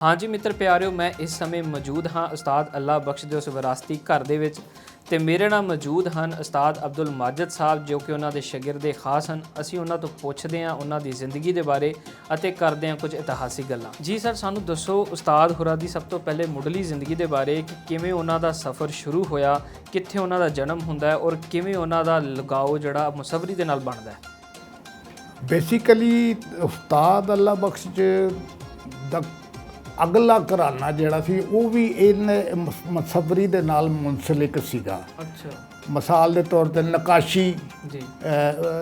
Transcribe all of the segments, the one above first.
हाँ जी मित्र प्यारिओ, मैं इस समय मौजूद हाँ उस्ताद अल्लाह बख्श दे उस विरासती घर ਦੇ ਵਿੱਚ ਤੇ ਮੇਰੇ ਨਾਲ ਮੌਜੂਦ ਹਨ ਉਸਤਾਦ ਅਬਦੁਲ ਮਾਜਿਦ ਸਾਹਿਬ ਜੋ ਕਿ ਉਹਨਾਂ ਦੇ ਸ਼ਾਗਿਰਦ ਖਾਸ ਹਨ। ਅਸੀਂ ਉਹਨਾਂ ਤੋਂ ਪੁੱਛਦੇ ਹਾਂ ਉਹਨਾਂ ਦੀ ਜ਼ਿੰਦਗੀ ਦੇ ਬਾਰੇ ਅਤੇ ਕਰਦੇ ਹਾਂ ਕੁਝ ਇਤਿਹਾਸਿਕ ਗੱਲਾਂ। ਜੀ ਸਰ, ਸਾਨੂੰ ਦੱਸੋ ਉਸਤਾਦ ਹੋਰਾਂ ਦੀ ਸਭ ਤੋਂ ਪਹਿਲੇ ਮੁੱਢਲੀ ਜ਼ਿੰਦਗੀ ਦੇ ਬਾਰੇ ਕਿ ਕਿਵੇਂ ਉਹਨਾਂ ਦਾ ਸਫ਼ਰ ਸ਼ੁਰੂ ਹੋਇਆ, ਕਿੱਥੇ ਉਹਨਾਂ ਦਾ ਜਨਮ ਹੁੰਦਾ ਹੈ ਔਰ ਕਿਵੇਂ ਉਹਨਾਂ ਦਾ ਲਗਾਓ ਜਿਹੜਾ ਮੁਸੱਵਰੀ ਦੇ ਨਾਲ ਬਣਦਾ ਹੈ। ਬੇਸਿਕਲੀ ਉਸਤਾਦ ਅੱਲਾ ਬਖਸ਼ ਦਾ ਅਗਲਾ ਘਰਾਨਾ ਜਿਹੜਾ ਸੀ ਉਹ ਵੀ ਇਹਨੇ ਮੁਸੱਵਰੀ ਦੇ ਨਾਲ ਮੁੰਸਲਿਕ ਸੀਗਾ। ਅੱਛਾ। ਮਿਸਾਲ ਦੇ ਤੌਰ 'ਤੇ ਨਕਾਸ਼ੀ ਜੀ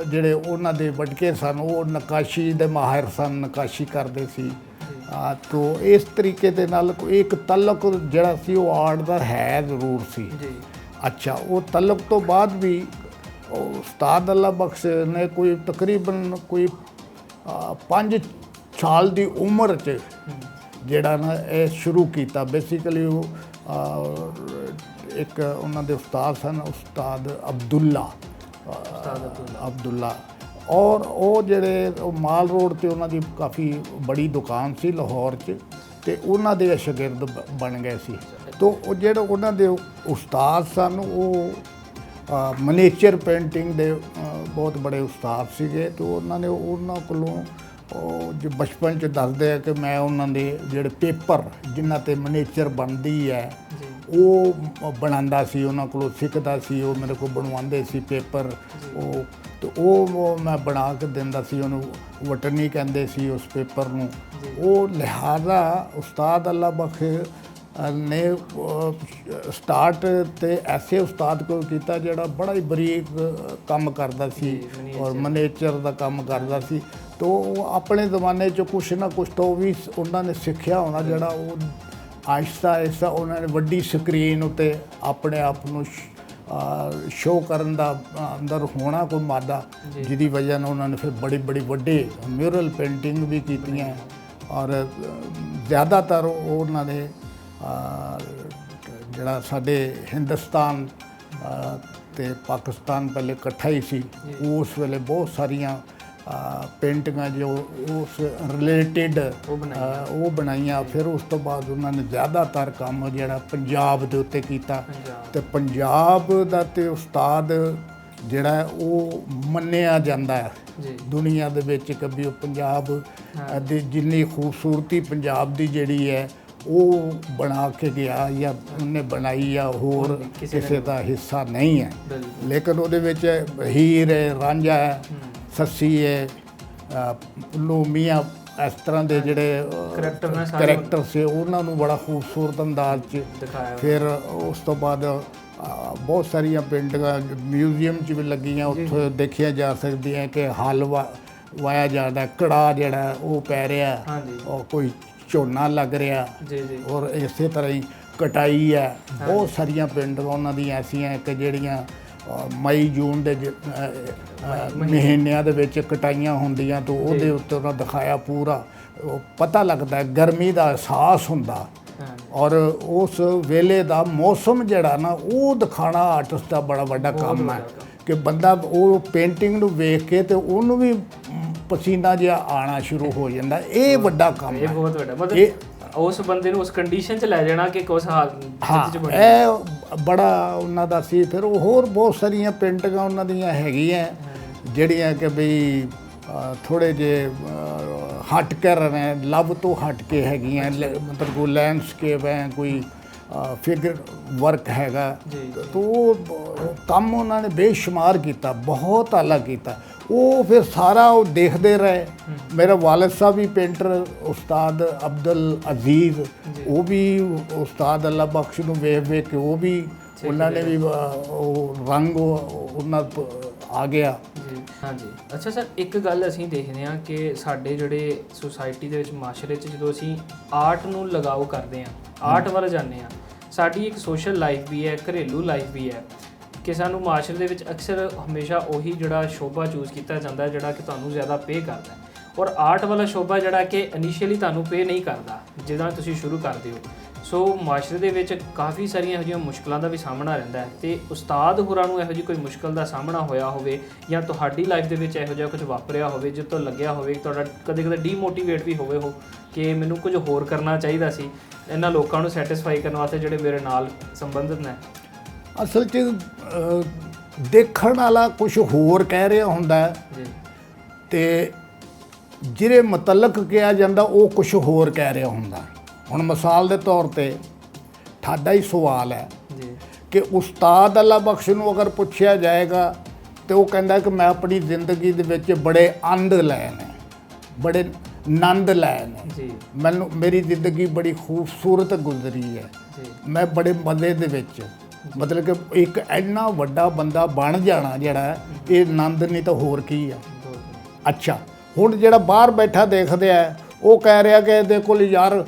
ਜਿਹੜੇ ਉਹਨਾਂ ਦੇ ਵਡਕੇ ਸਨ ਉਹ ਨਕਾਸ਼ੀ ਦੇ ਮਾਹਿਰ ਸਨ, ਨਕਾਸ਼ੀ ਕਰਦੇ ਸੀ। ਤੋ ਇਸ ਤਰੀਕੇ ਦੇ ਨਾਲ ਇੱਕ ਤਲਕ ਜਿਹੜਾ ਸੀ ਉਹ ਆਰਟ ਦਾ ਹੈ ਜ਼ਰੂਰ ਸੀ। ਜੀ ਅੱਛਾ, ਉਹ ਤਲਕ ਤੋਂ ਬਾਅਦ ਵੀ ਉਸਤਾਦ ਅੱਲਾ ਬਖਸ਼ ਨੇ ਕੋਈ ਤਕਰੀਬਨ ਕੋਈ 5 ਸਾਲ ਦੀ ਉਮਰ 'ਚ ਜਿਹੜਾ ਨਾ ਇਹ ਸ਼ੁਰੂ ਕੀਤਾ। ਬੇਸਿਕਲੀ ਉਹ ਇੱਕ ਉਹਨਾਂ ਦੇ ਉਸਤਾਦ ਸਨ, ਉਸਤਾਦ ਅਬਦੁੱਲਾ ਔਰ ਉਹ ਜਿਹੜੇ ਉਹ ਮਾਲ ਰੋਡ 'ਤੇ ਉਹਨਾਂ ਦੀ ਕਾਫੀ ਬੜੀ ਦੁਕਾਨ ਸੀ ਲਾਹੌਰ 'ਚ, ਅਤੇ ਉਹਨਾਂ ਦੇ ਸ਼ਾਗਿਰਦ ਬਣ ਗਏ ਸੀ। ਤੋ ਉਹ ਜਿਹੜੇ ਉਹਨਾਂ ਦੇ ਉਸਤਾਦ ਸਨ ਉਹ ਮਨੀਏਚਰ ਪੇਂਟਿੰਗ ਦੇ ਬਹੁਤ ਬੜੇ ਉਸਤਾਦ ਸੀਗੇ। ਅਤੇ ਉਹਨਾਂ ਨੇ ਉਹਨਾਂ ਕੋਲੋਂ ਉਹ ਜੋ ਬਚਪਨ 'ਚ ਦੱਸਦੇ ਆ ਕਿ ਮੈਂ ਉਹਨਾਂ ਦੇ ਜਿਹੜੇ ਪੇਪਰ ਜਿਨ੍ਹਾਂ 'ਤੇ ਮਨੀਏਚਰ ਬਣਦੀ ਹੈ ਉਹ ਬਣਾਉਂਦਾ ਸੀ, ਉਹਨਾਂ ਕੋਲੋਂ ਸਿੱਖਦਾ ਸੀ। ਉਹ ਮੇਰੇ ਕੋਲ ਬਣਵਾਉਂਦੇ ਸੀ ਪੇਪਰ, ਉਹ ਅਤੇ ਉਹ ਮੈਂ ਬਣਾ ਕੇ ਦਿੰਦਾ ਸੀ। ਉਹਨੂੰ ਵਟਨੀ ਕਹਿੰਦੇ ਸੀ ਉਸ ਪੇਪਰ ਨੂੰ। ਉਹ ਲਿਹਾਜ਼ਾ ਉਸਤਾਦ ਅੱਲਾ ਬਖਸ਼ ਨੇ ਸਟਾਰਟ ਤੇ ਐਸੇ ਉਸਤਾਦ ਕੋਲ ਕੀਤਾ ਜਿਹੜਾ ਬੜਾ ਹੀ ਬਰੀਕ ਕੰਮ ਕਰਦਾ ਸੀ ਔਰ ਮਨੀਏਚਰ ਦਾ ਕੰਮ ਕਰਦਾ ਸੀ। ਤੋ ਆਪਣੇ ਜ਼ਮਾਨੇ 'ਚ ਕੁਛ ਨਾ ਕੁਛ ਤਾਂ ਉਹ ਵੀ ਉਹਨਾਂ ਨੇ ਸਿੱਖਿਆ ਹੋਣਾ, ਜਿਹੜਾ ਉਹ ਆਹਿਸਤਾ ਆਹਿਸਤਾ ਉਹਨਾਂ ਨੇ ਵੱਡੀ ਸਕਰੀਨ ਉੱਤੇ ਆਪਣੇ ਆਪ ਨੂੰ ਸ਼ੋਅ ਕਰਨ ਦਾ ਅੰਦਰ ਹੋਣਾ ਕੋਈ ਮਾਦਾ, ਜਿਹਦੀ ਵਜ੍ਹਾ ਨਾਲ ਉਹਨਾਂ ਨੇ ਫਿਰ ਬੜੀ ਵੱਡੇ ਮਿਊਰਲ ਪੇਂਟਿੰਗ ਵੀ ਕੀਤੀਆਂ। ਔਰ ਜ਼ਿਆਦਾਤਰ ਉਹਨਾਂ ਨੇ ਜਿਹੜਾ ਸਾਡੇ ਹਿੰਦੁਸਤਾਨ ਅਤੇ ਪਾਕਿਸਤਾਨ ਪਹਿਲੇ ਇਕੱਠਾ ਹੀ ਸੀ, ਉਸ ਵੇਲੇ ਬਹੁਤ ਸਾਰੀਆਂ ਪੇਂਟਿੰਗਾਂ ਜੋ ਉਸ ਰਿਲੇਟਿਡ ਉਹ ਬਣਾਈਆਂ। ਫਿਰ ਉਸ ਤੋਂ ਬਾਅਦ ਉਹਨਾਂ ਨੇ ਜ਼ਿਆਦਾਤਰ ਕੰਮ ਜਿਹੜਾ ਪੰਜਾਬ ਦੇ ਉੱਤੇ ਕੀਤਾ। ਅਤੇ ਪੰਜਾਬ ਦਾ ਅਤੇ ਉਸਤਾਦ ਜਿਹੜਾ ਉਹ ਮੰਨਿਆ ਜਾਂਦਾ ਹੈ ਦੁਨੀਆ ਦੇ ਵਿੱਚ ਕਿ ਵੀ ਉਹ ਪੰਜਾਬ ਦੀ ਜਿੰਨੀ ਖੂਬਸੂਰਤੀ ਪੰਜਾਬ ਦੀ ਜਿਹੜੀ ਹੈ ਉਹ ਬਣਾ ਕੇ ਗਿਆ ਜਾਂ ਉਹਨੇ ਬਣਾਈ ਜਾਂ ਹੋਰ ਕਿਸੇ ਦਾ ਹਿੱਸਾ ਨਹੀਂ ਹੈ। ਲੇਕਿਨ ਉਹਦੇ ਵਿੱਚ ਹੀਰ ਹੈ, ਰਾਂਝਾ ਹੈ, ਸੱਸੀ ਹੈ, ਪੁੱਲੂ ਮੀਆਂ, ਇਸ ਤਰ੍ਹਾਂ ਦੇ ਜਿਹੜੇ ਕਰੈਕਟਰ ਸੀ ਉਹਨਾਂ ਨੂੰ ਬੜਾ ਖੂਬਸੂਰਤ ਅੰਦਾਜ਼ 'ਚ ਦਿਖਾਇਆ। ਫਿਰ ਉਸ ਤੋਂ ਬਾਅਦ ਬਹੁਤ ਸਾਰੀਆਂ ਪੇਂਟਿੰਗਾਂ ਮਿਊਜ਼ੀਅਮ 'ਚ ਵੀ ਲੱਗੀਆਂ, ਉੱਥੇ ਦੇਖੀਆਂ ਜਾ ਸਕਦੀਆਂ ਕਿ ਹਲ ਵਾਇਆ ਜਾਂਦਾ, ਕੜਾ ਜਿਹੜਾ ਉਹ ਪੈ ਰਿਹਾ, ਉਹ ਕੋਈ ਝੋਨਾ ਲੱਗ ਰਿਹਾ, ਔਰ ਇਸੇ ਤਰ੍ਹਾਂ ਹੀ ਕਟਾਈ ਹੈ। ਬਹੁਤ ਸਾਰੀਆਂ ਪੇਂਟਿੰਗਾਂ ਉਹਨਾਂ ਦੀਆਂ ਐਸੀਆਂ ਕਿ ਜਿਹੜੀਆਂ ਮਈ ਜੂਨ ਦੇ ਮਹੀਨਿਆਂ ਦੇ ਵਿੱਚ ਕਟਾਈਆਂ ਹੁੰਦੀਆਂ, ਤਾਂ ਉਹਦੇ ਉੱਤੇ ਉਹਨਾਂ ਦਿਖਾਇਆ ਪੂਰਾ। ਉਹ ਪਤਾ ਲੱਗਦਾ ਗਰਮੀ ਦਾ ਅਹਿਸਾਸ ਹੁੰਦਾ ਔਰ ਉਸ ਵੇਲੇ ਦਾ ਮੌਸਮ ਜਿਹੜਾ ਨਾ ਉਹ ਦਿਖਾਉਣਾ ਆਰਟਿਸਟ ਦਾ ਬੜਾ ਵੱਡਾ ਕੰਮ ਹੈ ਕਿ ਬੰਦਾ ਉਹ ਪੇਂਟਿੰਗ ਨੂੰ ਵੇਖ ਕੇ ਅਤੇ ਉਹਨੂੰ ਵੀ ਪਸੀਨਾ ਜਿਹਾ ਆਉਣਾ ਸ਼ੁਰੂ ਹੋ ਜਾਂਦਾ। ਇਹ ਵੱਡਾ ਕੰਮ ਹੈ, ਇਹ ਬਹੁਤ ਵੱਡਾ, ਮਤਲਬ ਉਸ ਬੰਦੇ ਨੂੰ ਉਸ ਕੰਡੀਸ਼ਨ 'ਚ ਲੈ ਜਾਣਾ ਕਿ ਕੁਛ ਇਹ ਬੜਾ ਉਹਨਾਂ ਦਾ ਸੀ। ਫਿਰ ਉਹ ਹੋਰ ਬਹੁਤ ਸਾਰੀਆਂ ਪੇਂਟਿੰਗਾਂ ਉਹਨਾਂ ਦੀਆਂ ਹੈਗੀਆਂ ਜਿਹੜੀਆਂ ਕਿ ਬਈ ਥੋੜ੍ਹੇ ਜਿਹੇ ਹਟ ਕੇ ਰਹੇ, ਲੱਭ ਤੋਂ ਹਟ ਕੇ ਹੈਗੀਆਂ। ਮਤਲਬ ਕੋਈ ਲੈਂਡਸਕੇਪ ਹੈ, ਕੋਈ ਫਿਗਰ ਵਰਕ ਹੈਗਾ। ਤਾਂ ਉਹ ਕੰਮ ਉਹਨਾਂ ਨੇ ਬੇਸ਼ੁਮਾਰ ਕੀਤਾ, ਬਹੁਤ ਆਲਾ ਕੀਤਾ। ਉਹ ਫਿਰ ਸਾਰਾ ਉਹ ਦੇਖਦੇ ਰਹੇ। ਮੇਰਾ ਵਾਲਿਦ ਸਾਹਿਬ ਵੀ ਪੇਂਟਰ ਉਸਤਾਦ ਅਬਦੁਲ ਅਜ਼ੀਜ਼, ਉਹ ਵੀ ਉਸਤਾਦ ਅੱਲਾ ਬਖਸ਼ ਨੂੰ ਵੇਖ ਕੇ ਉਹ ਵੀ ਉਹਨਾਂ ਨੇ ਵੀ ਉਹ ਰੰਗ ਉਹਨਾਂ ਆ ਗਿਆ। ਹਾਂਜੀ। ਅੱਛਾ ਸਰ, ਇੱਕ ਗੱਲ ਅਸੀਂ ਦੇਖਦੇ ਹਾਂ ਕਿ ਸਾਡੇ ਜਿਹੜੇ ਸੁਸਾਇਟੀ ਦੇ ਵਿੱਚ, ਮਾਸ਼ਰੇ 'ਚ ਜਦੋਂ ਅਸੀਂ ਆਰਟ ਨੂੰ ਲਗਾਓ ਕਰਦੇ ਹਾਂ, ਆਰਟ ਵੱਲ ਜਾਂਦੇ ਹਾਂ, ਸਾਡੀ ਇੱਕ ਸੋਸ਼ਲ ਲਾਈਫ ਵੀ ਹੈ, ਘਰੇਲੂ ਲਾਈਫ ਵੀ ਹੈ ਕਿ ਸਾਨੂੰ ਮਾਸ਼ਰੇ ਦੇ ਵਿੱਚ ਅਕਸਰ ਹਮੇਸ਼ਾ ਉਹੀ ਜਿਹੜਾ ਸ਼ੋਭਾ ਚੂਜ਼ ਕੀਤਾ ਜਾਂਦਾ ਜਿਹੜਾ ਕਿ ਤੁਹਾਨੂੰ ਜ਼ਿਆਦਾ ਪੇ ਕਰਦਾ, ਔਰ ਆਰਟ ਵਾਲਾ ਸ਼ੋਭਾ ਜਿਹੜਾ ਕਿ ਇਨੀਸ਼ੀਅਲੀ ਤੁਹਾਨੂੰ ਪੇ ਨਹੀਂ ਕਰਦਾ। ਜਿੱਦਾਂ ਤੁਸੀਂ ਸ਼ੁਰੂ ਕਰਦੇ ਹੋ। ਸੋ ਮਾਸ਼ਰੇ ਦੇ ਵਿੱਚ ਕਾਫੀ ਸਾਰੀਆਂ ਇਹੋ ਜਿਹੀਆਂ ਮੁਸ਼ਕਲਾਂ ਦਾ ਵੀ ਸਾਹਮਣਾ ਰਹਿੰਦਾ ਹੈ, ਤੇ ਉਸਤਾਦ ਹੋਰਾਂ ਨੂੰ ਇਹੋ ਜਿਹੀ ਕੋਈ ਮੁਸ਼ਕਲ ਦਾ ਸਾਹਮਣਾ ਹੋਇਆ ਹੋਵੇ ਜਾਂ ਤੁਹਾਡੀ ਲਾਈਫ ਦੇ ਵਿੱਚ ਇਹੋ ਜਿਹਾ ਕੁਝ ਵਾਪਰਿਆ ਹੋਵੇ ਜਿਸ ਤੋਂ ਲੱਗਿਆ ਹੋਵੇ ਤੁਹਾਡਾ ਕਦੇ ਕਦੇ ਡੀਮੋਟੀਵੇਟ ਵੀ ਹੋਵੇ ਹੋ ਕਿ ਮੈਨੂੰ ਕੁਝ ਹੋਰ ਕਰਨਾ ਚਾਹੀਦਾ ਸੀ ਇਹਨਾਂ ਲੋਕਾਂ ਨੂੰ ਸੈਟੀਸਫਾਈ ਕਰਨ ਵਾਸਤੇ ਜਿਹੜੇ ਮੇਰੇ ਨਾਲ ਸੰਬੰਧਿਤ ਨੇ? ਅਸਲ 'ਚ ਦੇਖਣ ਵਾਲਾ ਕੁਝ ਹੋਰ ਕਹਿ ਰਿਹਾ ਹੁੰਦਾ ਜੀ, ਤੇ ਜਿਹੜੇ ਮੁਤਲਕ ਕਿਹਾ ਜਾਂਦਾ ਉਹ ਕੁਝ ਹੋਰ ਕਹਿ ਰਿਹਾ ਹੁੰਦਾ। ਹੁਣ ਮਿਸਾਲ ਦੇ ਤੌਰ ਤੇ ਤੁਹਾਡਾ ਹੀ ਸਵਾਲ ਹੈ ਜੀ, ਕਿ ਉਸਤਾਦ ਅੱਲਾ ਬਖਸ਼ ਨੂੰ ਅਗਰ ਪੁੱਛਿਆ ਜਾਏਗਾ ਤੇ ਉਹ ਕਹਿੰਦਾ ਕਿ ਮੈਂ ਆਪਣੀ ਜ਼ਿੰਦਗੀ ਦੇ ਵਿੱਚ ਬੜੇ ਆਨੰਦ ਲਏ ਨੇ, ਬੜੇ ਆਨੰਦ ਲਏ ਨੇ, ਜੀ, ਮੈਨੂੰ ਮੇਰੀ ਜ਼ਿੰਦਗੀ ਬੜੀ ਖੂਬਸੂਰਤ ਗੁਜ਼ਰੀ ਹੈ, ਜੀ, ਮੈਂ ਬੜੇ ਮਜ਼ੇ ਦੇ ਵਿੱਚ, ਮਤਲਬ ਕਿ ਇੱਕ ਇੰਨਾ ਵੱਡਾ ਬੰਦਾ ਬਣ ਜਾਣਾ ਜਿਹੜਾ ਇਹ ਆਨੰਦ ਨਹੀਂ ਤਾਂ ਹੋਰ ਕੀ ਹੈ। ਅੱਛਾ, ਹੁਣ ਜਿਹੜਾ ਬਾਹਰ ਬੈਠਾ ਦੇਖਦੇ ਆ ਉਹ ਕਹਿ ਰਿਹਾ ਕਿ ਇਹਦੇ ਕੋਲ ਯਾਰ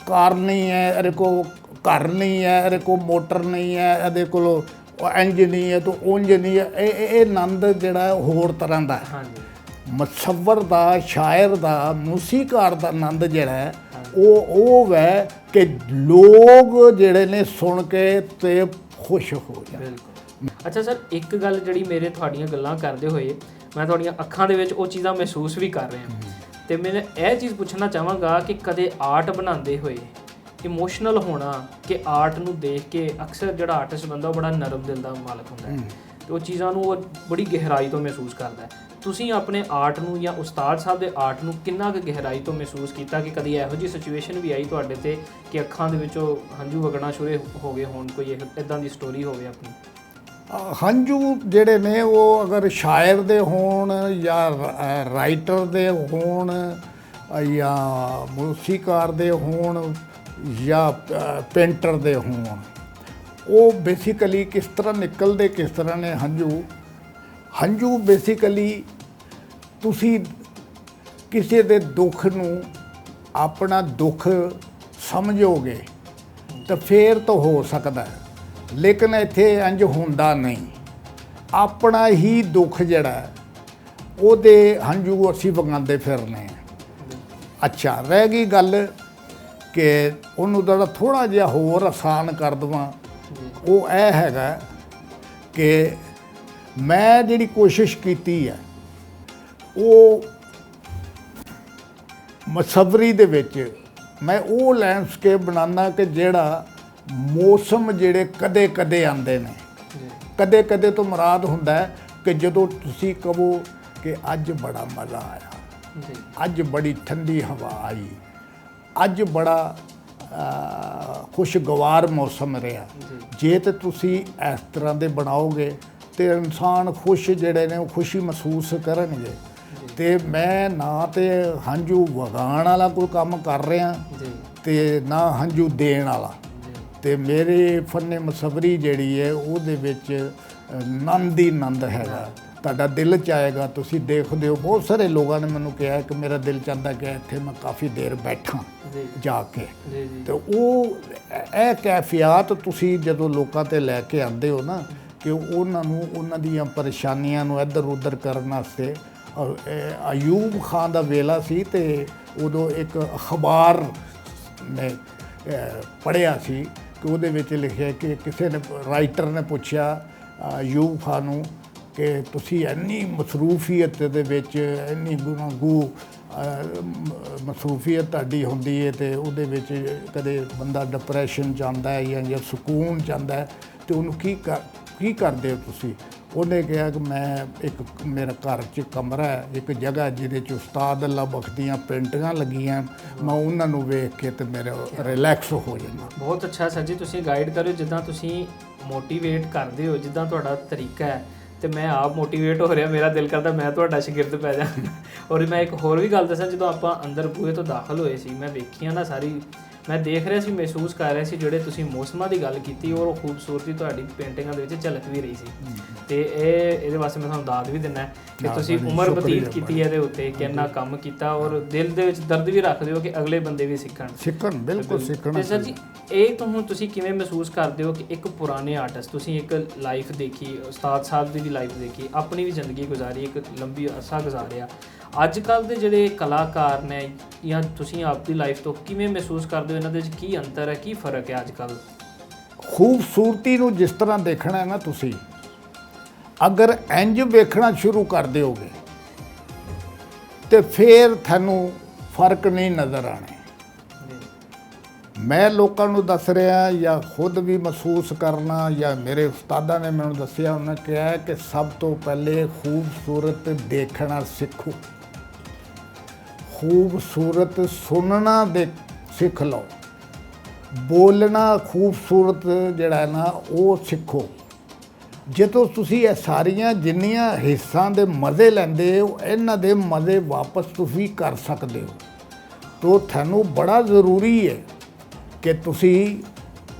ਕਾਰ ਨਹੀਂ ਹੈ, ਇਹਦੇ ਕੋਲ ਘਰ ਨਹੀਂ ਹੈ, ਇਹਦੇ ਕੋਲ ਮੋਟਰ ਨਹੀਂ ਹੈ, ਇਹਦੇ ਕੋਲ ਇੰਜ ਨਹੀਂ ਹੈ, ਤਾਂ ਉਂਝ ਨਹੀਂ ਹੈ। ਇਹ ਆਨੰਦ ਜਿਹੜਾ ਹੋਰ ਤਰ੍ਹਾਂ ਦਾ ਹੈ। ਹਾਂਜੀ, ਮੁਸੱਵਰ ਦਾ, ਸ਼ਾਇਰ ਦਾ, ਮੂਸੀਕਾਰ ਦਾ ਆਨੰਦ ਜਿਹੜਾ ਹੈ ਉਹ ਹੈ ਕਿ ਲੋਕ ਜਿਹੜੇ ਨੇ ਸੁਣ ਕੇ ਤੇ ਖੁਸ਼ ਹੋ ਜਾਣ। ਬਿਲਕੁਲ। ਅੱਛਾ ਸਰ, ਇੱਕ ਗੱਲ ਜਿਹੜੀ ਮੇਰੇ ਤੁਹਾਡੀਆਂ ਗੱਲਾਂ ਕਰਦੇ ਹੋਏ ਮੈਂ ਤੁਹਾਡੀਆਂ ਅੱਖਾਂ ਦੇ ਵਿੱਚ ਉਹ ਚੀਜ਼ਾਂ ਮਹਿਸੂਸ ਵੀ ਕਰ ਰਿਹਾ, ਤੇ ਮੈਂ ਇਹ ਚੀਜ਼ ਪੁੱਛਣਾ ਚਾਹਾਂਗਾ ਕਿ ਕਦੇ ਆਰਟ ਬਣਾਉਂਦੇ ਹੋਏ ਇਮੋਸ਼ਨਲ ਹੋਣਾ, ਕਿ ਆਰਟ ਨੂੰ ਦੇਖ ਕੇ ਅਕਸਰ ਜਿਹੜਾ ਆਰਟਿਸਟ ਬੰਦਾ ਉਹ ਬੜਾ ਨਰਮ ਦਿਲ ਦਾ ਮਾਲਕ ਹੁੰਦਾ ਹੈ ਤੇ ਉਹ ਚੀਜ਼ਾਂ ਨੂੰ ਉਹ ਬੜੀ ਗਹਿਰਾਈ ਤੋਂ ਮਹਿਸੂਸ ਕਰਦਾ ਹੈ। ਤੁਸੀਂ ਆਪਣੇ ਆਰਟ ਨੂੰ ਜਾਂ ਉਸਤਾਦ ਸਾਹਿਬ ਦੇ ਆਰਟ ਨੂੰ ਕਿੰਨਾ ਕੁ ਗਹਿਰਾਈ ਤੋਂ ਮਹਿਸੂਸ ਕੀਤਾ ਕਿ ਕਦੀ ਇਹੋ ਜਿਹੀ ਸਿਚੁਏਸ਼ਨ ਵੀ ਆਈ ਤੁਹਾਡੇ ਤੇ ਕਿ ਅੱਖਾਂ ਦੇ ਵਿੱਚੋਂ ਹੰਝੂ ਵਗਣਾ ਸ਼ੁਰੂ ਹੋ ਗਏ ਹੋਣ, ਕੋਈ ਇੱਦਾਂ ਦੀ ਸਟੋਰੀ ਹੋਵੇ ਆਪਣੀ? ਹੰਝੂ ਜਿਹੜੇ ਨੇ ਉਹ ਅਗਰ ਸ਼ਾਇਰ ਦੇ ਹੋਣ ਜਾਂ ਰਾਈਟਰ ਦੇ ਹੋਣ ਜਾਂ ਮੂਸੀਕਾਰ ਦੇ ਹੋਣ ਜਾਂ ਪੇਂਟਰ ਦੇ ਹੋਣ, ਉਹ ਬੇਸਿਕਲੀ ਕਿਸ ਤਰ੍ਹਾਂ ਨਿਕਲਦੇ, ਕਿਸ ਤਰ੍ਹਾਂ ਨੇ ਹੰਝੂ ਬੇਸਿਕਲੀ ਤੁਸੀਂ ਕਿਸੇ ਦੇ ਦੁੱਖ ਨੂੰ ਆਪਣਾ ਦੁੱਖ ਸਮਝੋਗੇ ਤਾਂ ਫੇਰ ਤਾਂ ਹੋ ਸਕਦਾ ਹੈ, ਲੇਕਿਨ ਇੱਥੇ ਇੰਝ ਹੁੰਦਾ ਨਹੀਂ। ਆਪਣਾ ਹੀ ਦੁੱਖ ਜਿਹੜਾ ਉਹਦੇ ਹੰਝੂ ਅਸੀਂ ਵਗਾਉਂਦੇ ਫਿਰਨੇ। ਅੱਛਾ, ਰਹਿ ਗਈ ਗੱਲ ਕਿ ਉਹਨੂੰ ਜਿਹੜਾ ਥੋੜ੍ਹਾ ਜਿਹਾ ਹੋਰ ਆਸਾਨ ਕਰ ਦੇਵਾਂ, ਉਹ ਇਹ ਹੈਗਾ ਕਿ ਮੈਂ ਜਿਹੜੀ ਕੋਸ਼ਿਸ਼ ਕੀਤੀ ਹੈ ਉਹ ਮੁਸੱਵਰੀ ਦੇ ਵਿੱਚ ਮੈਂ ਉਹ ਲੈਂਡਸਕੇਪ ਬਣਾਉਣਾ ਕਿ ਜਿਹੜਾ ਮੌਸਮ ਜਿਹੜੇ ਕਦੇ ਕਦੇ ਆਉਂਦੇ ਨੇ। ਕਦੇ ਕਦੇ ਤੋਂ ਮੁਰਾਦ ਹੁੰਦਾ ਹੈ ਕਿ ਜਦੋਂ ਤੁਸੀਂ ਕਹੋ ਕਿ ਅੱਜ ਬੜਾ ਮਜ਼ਾ ਆਇਆ, ਅੱਜ ਬੜੀ ਠੰਡੀ ਹਵਾ ਆਈ, ਅੱਜ ਬੜਾ ਖੁਸ਼ਗਵਾਰ ਮੌਸਮ ਰਿਹਾ। ਜੇ ਤੇ ਤੁਸੀਂ ਇਸ ਤਰ੍ਹਾਂ ਦੇ ਬਣਾਓਗੇ ਤੇ ਇਨਸਾਨ ਖੁਸ਼ ਜਿਹੜੇ ਨੇ ਉਹ ਖੁਸ਼ੀ ਮਹਿਸੂਸ ਕਰਨਗੇ। ਤੇ ਮੈਂ ਨਾ ਤੇ ਹੰਝੂ ਵਗਾਉਣ ਵਾਲਾ ਕੋਈ ਕੰਮ ਕਰ ਰਿਹਾ ਤੇ ਨਾ ਹੰਝੂ ਦੇਣ ਵਾਲਾ, ਤੇ ਮੇਰੇ ਫੰਨੇ ਮੁਸੱਵਰੀ ਜਿਹੜੀ ਹੈ ਉਹਦੇ ਵਿੱਚ ਆਨੰਦ ਹੀ ਆਨੰਦ ਹੈਗਾ। ਤੁਹਾਡਾ ਦਿਲ ਚਾਹੇਗਾ, ਤੁਸੀਂ ਦੇਖਦੇ ਹੋ ਬਹੁਤ ਸਾਰੇ ਲੋਕਾਂ ਨੇ ਮੈਨੂੰ ਕਿਹਾ ਕਿ ਮੇਰਾ ਦਿਲ ਚਾਹੁੰਦਾ ਕਿ ਇੱਥੇ ਮੈਂ ਕਾਫੀ ਦੇਰ ਬੈਠਾਂ ਜਾ ਕੇ, ਤੇ ਉਹ ਇਹ ਕੈਫੀਅਤ ਤੁਸੀਂ ਜਦੋਂ ਲੋਕਾਂ ਤੇ ਲੈ ਕੇ ਆਉਂਦੇ ਹੋ ਨਾ ਕਿ ਉਹਨਾਂ ਨੂੰ ਉਹਨਾਂ ਦੀਆਂ ਪਰੇਸ਼ਾਨੀਆਂ ਨੂੰ ਇੱਧਰ ਉੱਧਰ ਕਰਨ ਵਾਸਤੇ। ਅਯੂਬ ਖਾਨ ਦਾ ਵੇਲਾ ਸੀ ਤੇ ਉਦੋਂ ਇੱਕ ਅਖਬਾਰ ਨੇ ਪੜ੍ਹਿਆ ਸੀ ਕਿ ਉਹਦੇ ਵਿੱਚ ਲਿਖਿਆ ਕਿ ਕਿਸੇ ਨੇ, ਰਾਈਟਰ ਨੇ ਪੁੱਛਿਆ ਅਯੂਬ ਖਾਨ ਨੂੰ ਕਿ ਤੁਸੀਂ ਇੰਨੀ ਮਸਰੂਫੀਅਤ ਦੇ ਵਿੱਚ, ਇੰਨੀ ਗੁਨਾਹਗੂ ਮਸਰੂਫੀਅਤ ਤੁਹਾਡੀ ਹੁੰਦੀ ਹੈ ਤੇ ਉਹਦੇ ਵਿੱਚ ਕਦੇ ਬੰਦਾ ਡਿਪਰੈਸ਼ਨ 'ਚ ਆਉਂਦਾ ਹੈ ਜਾਂ ਸਕੂਨ 'ਚ ਆਉਂਦਾ ਹੈ, ਤੇ ਉਹਨੂੰ ਕੀ ਕਰਦੇ ਹੋ ਤੁਸੀਂ? ਉਹਨੇ ਕਿਹਾ ਕਿ ਮੈਂ ਇੱਕ ਮੇਰਾ ਘਰ 'ਚ ਕਮਰਾ ਹੈ, ਇੱਕ ਜਗ੍ਹਾ ਜਿਹਦੇ 'ਚ ਉਸਤਾਦ ਅੱਲਾ ਬਖਸ਼ ਦੀਆਂ ਪੇਂਟਿੰਗਾਂ ਲੱਗੀਆਂ, ਮੈਂ ਉਹਨਾਂ ਨੂੰ ਵੇਖ ਕੇ ਤੇ ਮੇਰਾ ਰਿਲੈਕਸ ਹੋ ਜਾਂਦਾ। ਬਹੁਤ ਅੱਛਾ ਸਰ ਜੀ, ਤੁਸੀਂ ਗਾਈਡ ਕਰਿਓ ਜਿੱਦਾਂ ਤੁਸੀਂ ਮੋਟੀਵੇਟ ਕਰਦੇ ਹੋ, ਜਿੱਦਾਂ ਤੁਹਾਡਾ ਤਰੀਕਾ ਹੈ, ਤੇ ਮੈਂ ਆਪ ਮੋਟੀਵੇਟ ਹੋ ਰਿਹਾ, ਮੇਰਾ ਦਿਲ ਕਰਦਾ ਮੈਂ ਤੁਹਾਡਾ ਸ਼ਾਗਿਰਦ ਪੈ ਜਾ। ਔਰ ਮੈਂ ਇੱਕ ਹੋਰ ਵੀ ਗੱਲ ਦੱਸਾਂ, ਜਦੋਂ ਆਪਾਂ ਅੰਦਰ ਬੂਹੇ ਤੋਂ ਦਾਖਲ ਹੋਏ ਸੀ, ਮੈਂ ਵੇਖੀਆਂ ਨਾ ਸਾਰੀ, ਮੈਂ ਦੇਖ ਰਿਹਾ ਸੀ, ਮਹਿਸੂਸ ਕਰ ਰਿਹਾ ਸੀ ਜਿਹੜੇ ਤੁਸੀਂ ਮੌਸਮਾਂ ਦੀ ਗੱਲ ਕੀਤੀ ਔਰ ਉਹ ਖੂਬਸੂਰਤੀ ਤੁਹਾਡੀ ਪੇਂਟਿੰਗਾਂ ਦੇ ਵਿੱਚ ਝਲਕ ਵੀ ਰਹੀ ਸੀ। ਤੇ ਇਹਦੇ ਵਾਸਤੇ ਮੈਂ ਤੁਹਾਨੂੰ ਦਾਦ ਵੀ ਦਿੰਦਾ ਕਿ ਤੁਸੀਂ ਉਮਰ ਬਤੀਤ ਕੀਤੀ ਹੈ ਇਹਦੇ ਉੱਤੇ, ਕਿੰਨਾ ਕੰਮ ਕੀਤਾ ਔਰ ਦਿਲ ਦੇ ਵਿੱਚ ਦਰਦ ਵੀ ਰੱਖਦੇ ਹੋ ਕਿ ਅਗਲੇ ਬੰਦੇ ਵੀ ਸਿੱਖਣ। ਬਿਲਕੁਲ ਸਿੱਖਣ। ਤੇ ਸਰ ਜੀ, ਇਹ ਤੁਹਾਨੂੰ ਤੁਸੀਂ ਕਿਵੇਂ ਮਹਿਸੂਸ ਕਰਦੇ ਹੋ ਕਿ ਇੱਕ ਪੁਰਾਣੇ ਆਰਟਿਸਟ, ਤੁਸੀਂ ਇੱਕ ਲਾਈਫ ਦੇਖੀ, ਉਸਤਾਦ ਸਾਹਿਬ ਦੀ ਵੀ ਲਾਈਫ ਦੇਖੀ, ਆਪਣੀ ਵੀ ਜ਼ਿੰਦਗੀ ਗੁਜ਼ਾਰੀ, ਇੱਕ ਲੰਬੀ ਅਰਸਾ ਗੁਜ਼ਾਰਿਆ, ਅੱਜ ਕੱਲ੍ਹ ਦੇ ਜਿਹੜੇ ਕਲਾਕਾਰ ਨੇ ਜਾਂ ਤੁਸੀਂ ਆਪਦੀ ਲਾਈਫ ਤੋਂ ਕਿਵੇਂ ਮਹਿਸੂਸ ਕਰਦੇ ਹੋ, ਇਹਨਾਂ ਦੇ ਵਿੱਚ ਕੀ ਅੰਤਰ ਹੈ, ਕੀ ਫਰਕ ਹੈ ਅੱਜ ਕੱਲ੍ਹ? ਖੂਬਸੂਰਤੀ ਨੂੰ ਜਿਸ ਤਰ੍ਹਾਂ ਦੇਖਣਾ ਹੈ ਨਾ, ਤੁਸੀਂ ਅਗਰ ਇੰਜ ਵੇਖਣਾ ਸ਼ੁਰੂ ਕਰ ਦਿਓਗੇ ਤੇ ਫਿਰ ਤੁਹਾਨੂੰ ਫਰਕ ਨਹੀਂ ਨਜ਼ਰ ਆਣੇ। ਮੈਂ ਲੋਕਾਂ ਨੂੰ ਦੱਸ ਰਿਹਾ ਜਾਂ ਖੁਦ ਵੀ ਮਹਿਸੂਸ ਕਰਨਾ, ਜਾਂ ਮੇਰੇ ਉਸਤਾਦਾਂ ਨੇ ਮੈਨੂੰ ਦੱਸਿਆ, ਉਹਨਾਂ ਕਿਹਾ ਕਿ ਸਭ ਤੋਂ ਪਹਿਲੇ ਖੂਬਸੂਰਤ ਦੇਖਣਾ ਸਿੱਖੋ, ਖੂਬਸੂਰਤ ਸੁਣਨਾ ਦੇ ਸਿੱਖ ਲਓ, ਬੋਲਣਾ ਖੂਬਸੂਰਤ ਜਿਹੜਾ ਨਾ ਉਹ ਸਿੱਖੋ। ਜਦੋਂ ਤੁਸੀਂ ਇਹ ਸਾਰੀਆਂ ਜਿੰਨੀਆਂ ਹਿੱਸਾਂ ਦੇ ਮਜ਼ੇ ਲੈਂਦੇ ਹੋ, ਇਹਨਾਂ ਦੇ ਮਜ਼ੇ ਵਾਪਸ ਤੁਸੀਂ ਕਰ ਸਕਦੇ ਹੋ। ਤੋ ਤੁਹਾਨੂੰ ਬੜਾ ਜ਼ਰੂਰੀ ਹੈ ਕਿ ਤੁਸੀਂ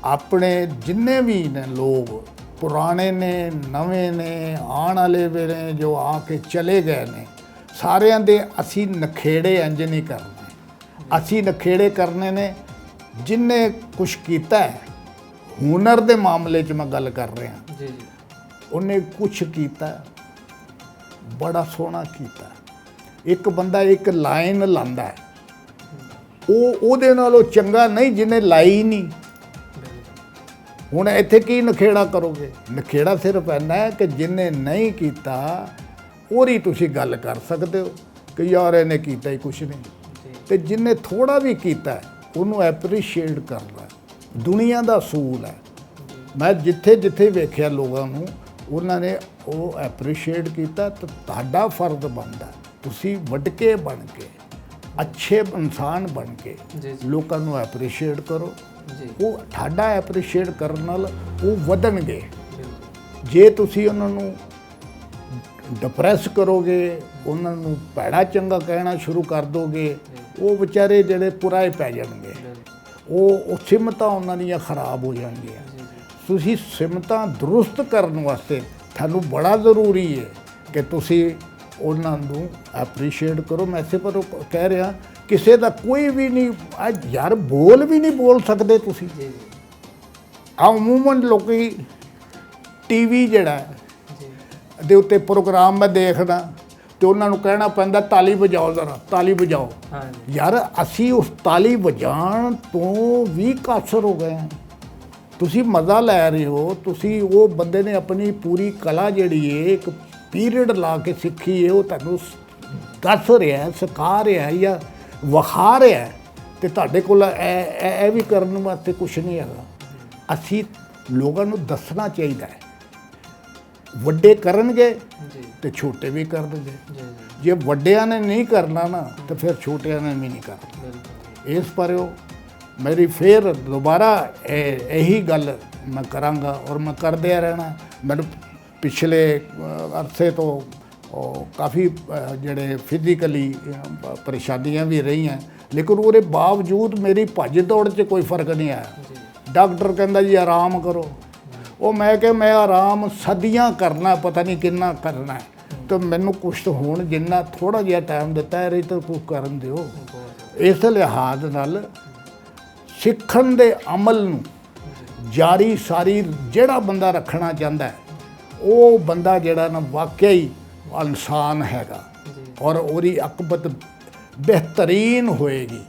ਆਪਣੇ ਜਿੰਨੇ ਵੀ ਨੇ ਲੋਕ, ਪੁਰਾਣੇ ਨੇ, ਨਵੇਂ ਨੇ, ਆਉਣ ਵਾਲੇ ਵੀ ਨੇ, ਜੋ ਆ ਕੇ ਚਲੇ ਗਏ ਨੇ, ਸਾਰਿਆਂ ਦੇ ਅਸੀਂ ਨਖੇੜੇ ਇੰਜ ਨਹੀਂ ਕਰਨੇ। ਅਸੀਂ ਨਖੇੜੇ ਕਰਨੇ ਨੇ ਜਿੰਨੇ ਕੁਛ ਕੀਤਾ ਹੈ, ਹੁਨਰ ਦੇ ਮਾਮਲੇ 'ਚ ਮੈਂ ਗੱਲ ਕਰ ਰਿਹਾ ਜੀ ਜੀ, ਉਹਨੇ ਕੁਛ ਕੀਤਾ, ਬੜਾ ਸੋਹਣਾ ਕੀਤਾ। ਇੱਕ ਬੰਦਾ ਇੱਕ ਲਾਈਨ ਲਾਉਂਦਾ ਹੈ, ਉਹ ਉਹਦੇ ਨਾਲੋਂ ਚੰਗਾ ਨਹੀਂ ਜਿਹਨੇ ਲਾਈ ਨਹੀਂ। ਹੁਣ ਇੱਥੇ ਕੀ ਨਖੇੜਾ ਕਰੋਗੇ? ਨਖੇੜਾ ਸਿਰਫ ਇੰਨਾ ਹੈ ਕਿ ਜਿਹਨੇ ਨਹੀਂ ਕੀਤਾ ਉਹਦੀ ਤੁਸੀਂ ਗੱਲ ਕਰ ਸਕਦੇ ਹੋ ਕਿ ਯਾਰ ਇਹਨੇ ਕੀਤਾ ਹੀ ਕੁਛ ਨਹੀਂ, ਤੇ ਜਿਹਨੇ ਥੋੜਾ ਵੀ ਕੀਤਾ ਉਹਨੂੰ ਐਪਰੀਸ਼ੀਏਟ ਕਰਨਾ ਦੁਨੀਆ ਦਾ ਅਸੂਲ ਹੈ। ਮੈਂ ਜਿੱਥੇ ਜਿੱਥੇ ਵੇਖਿਆ ਲੋਕਾਂ ਨੂੰ, ਉਹਨਾਂ ਨੇ ਉਹ ਐਪਰੀਸ਼ੀਏਟ ਕੀਤਾ। ਤਾਂ ਤੁਹਾਡਾ ਫਰਜ਼ ਬਣਦਾ ਤੁਸੀਂ ਵੱਡਕੇ ਬਣ ਕੇ, ਅੱਛੇ ਇਨਸਾਨ ਬਣ ਕੇ ਲੋਕਾਂ ਨੂੰ ਐਪਰੀਸ਼ੀਏਟ ਕਰੋ। ਉਹ ਤੁਹਾਡਾ ਐਪਰੀਸ਼ੀਏਟ ਕਰਨ ਨਾਲ ਉਹ ਵਧਣਗੇ। ਜੇ ਤੁਸੀਂ ਉਹਨਾਂ ਨੂੰ ਡਿਪਰੈਸ ਕਰੋਗੇ, ਉਹਨਾਂ ਨੂੰ ਭੈੜਾ ਚੰਗਾ ਕਹਿਣਾ ਸ਼ੁਰੂ ਕਰ ਦੋਗੇ, ਉਹ ਵਿਚਾਰੇ ਜਿਹੜੇ ਪੁਰਾਏ ਪੈ ਜਾਣਗੇ। ਉਹ ਸਿਮਤਾਂ ਉਹਨਾਂ ਦੀਆਂ ਖਰਾਬ ਹੋ ਜਾਣਗੀਆਂ। ਤੁਸੀਂ ਸਿਮਤਾਂ ਦਰੁਸਤ ਕਰਨ ਵਾਸਤੇ ਤੁਹਾਨੂੰ ਬੜਾ ਜ਼ਰੂਰੀ ਹੈ ਕਿ ਤੁਸੀਂ ਉਹਨਾਂ ਨੂੰ ਐਪਰੀਸ਼ੀਏਟ ਕਰੋ। ਮੈਂ ਇਸੇ ਪਰ ਕਹਿ ਰਿਹਾ, ਕਿਸੇ ਦਾ ਕੋਈ ਵੀ ਨਹੀਂ ਅੱਜ ਯਾਰ ਬੋਲ ਵੀ ਨਹੀਂ ਬੋਲ ਸਕਦੇ ਤੁਸੀਂ। ਅਮੂਮਨ ਲੋਕੀ ਟੀਵੀ ਜਿਹੜਾ ਦੇ ਉੱਤੇ ਪ੍ਰੋਗਰਾਮ ਮੈਂ ਦੇਖਦਾ ਤੇ ਉਹਨਾਂ ਨੂੰ ਕਹਿਣਾ ਪੈਂਦਾ ਤਾਲੀ ਵਜਾਓ, ਜ਼ਰਾ ਤਾਲੀ ਵਜਾਓ। ਯਾਰ ਅਸੀਂ ਉਸ ਤਾਲੀ ਵਜਾਉਣ ਤੋਂ ਵੀ ਕਾਸਰ ਹੋ ਗਏ ਹਾਂ। ਤੁਸੀਂ ਮਜ਼ਾ ਲੈ ਰਹੇ ਹੋ, ਤੁਸੀਂ ਉਹ ਬੰਦੇ ਨੇ ਆਪਣੀ ਪੂਰੀ ਕਲਾ ਜਿਹੜੀ ਹੈ ਇੱਕ ਪੀਰੀਅਡ ਲਾ ਕੇ ਸਿੱਖੀ ਹੈ, ਉਹ ਤੁਹਾਨੂੰ ਦੱਸ ਰਿਹਾ, ਸਿਖਾ ਰਿਹਾ ਜਾਂ ਵਿਖਾ ਰਿਹਾ, ਤੇ ਤੁਹਾਡੇ ਕੋਲ ਇਹ ਵੀ ਕਰਨ ਵਾਸਤੇ ਕੁਛ ਨਹੀਂ ਹੈਗਾ। ਅਸੀਂ ਲੋਕਾਂ ਨੂੰ ਦੱਸਣਾ ਚਾਹੀਦਾ ਹੈ, ਵੱਡੇ ਕਰਨਗੇ ਤੇ ਛੋਟੇ ਵੀ ਕਰਨਗੇ। ਜੇ ਵੱਡਿਆਂ ਨੇ ਨਹੀਂ ਕਰਨਾ ਨਾ ਤਾਂ ਫਿਰ ਛੋਟਿਆਂ ਨੇ ਵੀ ਨਹੀਂ ਕਰਨਾ। ਇਸ ਪਰ ਮੇਰੀ ਫਿਰ ਦੁਬਾਰਾ ਇਹੀ ਗੱਲ ਮੈਂ ਕਰਾਂਗਾ ਔਰ ਮੈਂ ਕਰਦਿਆ ਰਹਿਣਾ। ਮੈਨੂੰ ਪਿਛਲੇ ਅਰਸੇ ਤੋਂ ਕਾਫੀ ਜਿਹੜੇ ਫਿਜ਼ੀਕਲੀ ਪਰੇਸ਼ਾਨੀਆਂ ਵੀ ਰਹੀਆਂ, ਲੇਕਿਨ ਉਹਦੇ ਬਾਵਜੂਦ ਮੇਰੀ ਭੱਜ ਦੌੜ 'ਚ ਕੋਈ ਫਰਕ ਨਹੀਂ ਆਇਆ। ਡਾਕਟਰ ਕਹਿੰਦਾ ਜੀ ਆਰਾਮ ਕਰੋ, ਉਹ ਮੈਂ ਕਿਹਾ ਮੈਂ ਆਰਾਮ ਸਦੀਆਂ ਕਰਨਾ, ਪਤਾ ਨਹੀਂ ਕਿੰਨਾ ਕਰਨਾ, ਤੇ ਮੈਨੂੰ ਕੁਛ ਹੋਣ ਜਿੰਨਾ ਥੋੜ੍ਹਾ ਜਿਹਾ ਟਾਈਮ ਦਿੱਤਾ ਇਹ ਤਾਂ ਕੁਛ ਕਰਨ ਦਿਓ। ਇਸ ਲਿਹਾਜ਼ ਨਾਲ ਸਿੱਖਣ ਦੇ ਅਮਲ ਨੂੰ ਜਾਰੀ ਸਾਰੀ ਜਿਹੜਾ ਬੰਦਾ ਰੱਖਣਾ ਚਾਹੁੰਦਾ, ਉਹ ਬੰਦਾ ਜਿਹੜਾ ਨਾ ਵਾਕਿਆ ਹੀ ਇਨਸਾਨ ਹੈਗਾ ਔਰ ਉਹਦੀ ਆਕਬਤ ਬਿਹਤਰੀਨ ਹੋਏਗੀ।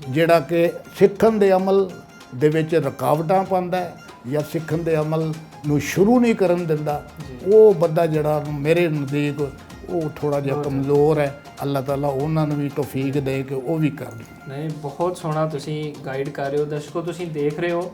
ਜਿਹੜਾ ਕਿ ਸਿੱਖਣ ਦੇ ਅਮਲ ਦੇ ਵਿੱਚ ਰੁਕਾਵਟਾਂ ਪਾਉਂਦਾ ਜਾਂ ਸਿੱਖਣ ਦੇ ਅਮਲ ਨੂੰ ਸ਼ੁਰੂ ਨਹੀਂ ਕਰਨ ਦਿੰਦਾ, ਉਹ ਬੰਦਾ ਜਿਹੜਾ ਮੇਰੇ ਨਜ਼ਦੀਕ ਉਹ ਥੋੜ੍ਹਾ ਜਿਹਾ ਕਮਜ਼ੋਰ ਹੈ। ਅੱਲਾਹ ਤਾਲਾ ਉਹਨਾਂ ਨੂੰ ਵੀ ਤੌਫੀਕ ਦੇ ਕੇ ਉਹ ਵੀ ਕਰਨ। ਨਹੀਂ, ਬਹੁਤ ਸੋਹਣਾ ਤੁਸੀਂ ਗਾਈਡ ਕਰ ਰਹੇ ਹੋ। ਦਰਸ਼ਕੋ, ਤੁਸੀਂ ਦੇਖ ਰਹੇ ਹੋ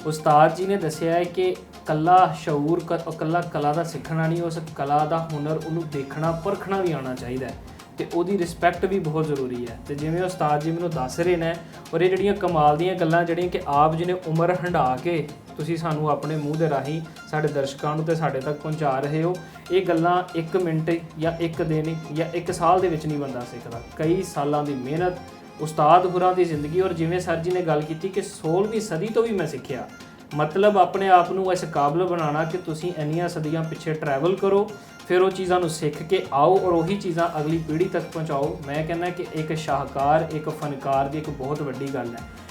ਉਸਤਾਦ ਜੀ ਨੇ ਦੱਸਿਆ ਹੈ ਕਿ ਕੱਲਾ ਸ਼ਊਰ ਕੱਲਾ ਕਲਾ ਦਾ ਸਿੱਖਣਾ ਨਹੀਂ, ਉਸ ਕਲਾ ਦਾ ਹੁਨਰ ਉਹਨੂੰ ਦੇਖਣਾ ਪਰਖਣਾ ਵੀ ਆਉਣਾ ਚਾਹੀਦਾ ਹੈ, ਤੇ ਉਹਦੀ ਰਿਸਪੈਕਟ ਵੀ ਬਹੁਤ ਜ਼ਰੂਰੀ ਹੈ। ਤੇ ਜਿਵੇਂ ਉਸਤਾਦ ਜੀ ਮੈਨੂੰ ਦੱਸ ਰਹੇ ਨੇ, ਔਰ ਇਹ ਜਿਹੜੀਆਂ ਕਮਾਲ ਦੀਆਂ ਗੱਲਾਂ ਜਿਹੜੀਆਂ ਕਿ ਆਪ ਜੀ ਨੇ ਉਮਰ ਹੰਢਾ ਕੇ ਤੁਸੀਂ ਸਾਨੂੰ ਆਪਣੇ ਮੂੰਹ ਦੇ ਰਾਹੀਂ ਸਾਡੇ ਦਰਸ਼ਕਾਂ ਨੂੰ ਤੇ ਸਾਡੇ ਤੱਕ ਪਹੁੰਚਾ ਰਹੇ ਹੋ, ਇਹ ਗੱਲਾਂ 1 ਮਿੰਟ ਜਾਂ 1 ਦਿਨ ਜਾਂ 1 ਸਾਲ ਦੇ ਵਿੱਚ ਨਹੀਂ ਬੰਦਾ ਸਿੱਖਦਾ। ਕਈ ਸਾਲਾਂ ਦੀ ਮਿਹਨਤ, ਉਸਤਾਦ ਹੁਰਾਂ ਦੀ ਜ਼ਿੰਦਗੀ, ਔਰ ਜਿਵੇਂ ਸਰ ਜੀ ਨੇ ਗੱਲ ਕੀਤੀ ਕਿ 16ਵੀਂ ਸਦੀ ਤੋਂ ਵੀ ਮੈਂ ਸਿੱਖਿਆ। ਮਤਲਬ ਆਪਣੇ ਆਪ ਨੂੰ ਇਸ ਕਾਬਲ ਬਣਾਉਣਾ ਕਿ ਤੁਸੀਂ ਇੰਨੀਆਂ ਸਦੀਆਂ ਪਿੱਛੇ ਟਰੈਵਲ ਕਰੋ, ਫਿਰ ਉਹ ਚੀਜ਼ਾਂ ਨੂੰ ਸਿੱਖ ਕੇ ਆਓ ਔਰ ਉਹੀ ਚੀਜ਼ਾਂ ਅਗਲੀ ਪੀੜ੍ਹੀ ਤੱਕ ਪਹੁੰਚਾਓ। ਮੈਂ ਕਹਿੰਦਾ ਕਿ ਇੱਕ ਸ਼ਾਹਕਾਰ, ਇੱਕ ਫਨਕਾਰ ਦੀ ਇੱਕ ਬਹੁਤ ਵੱਡੀ ਗੱਲ ਹੈ।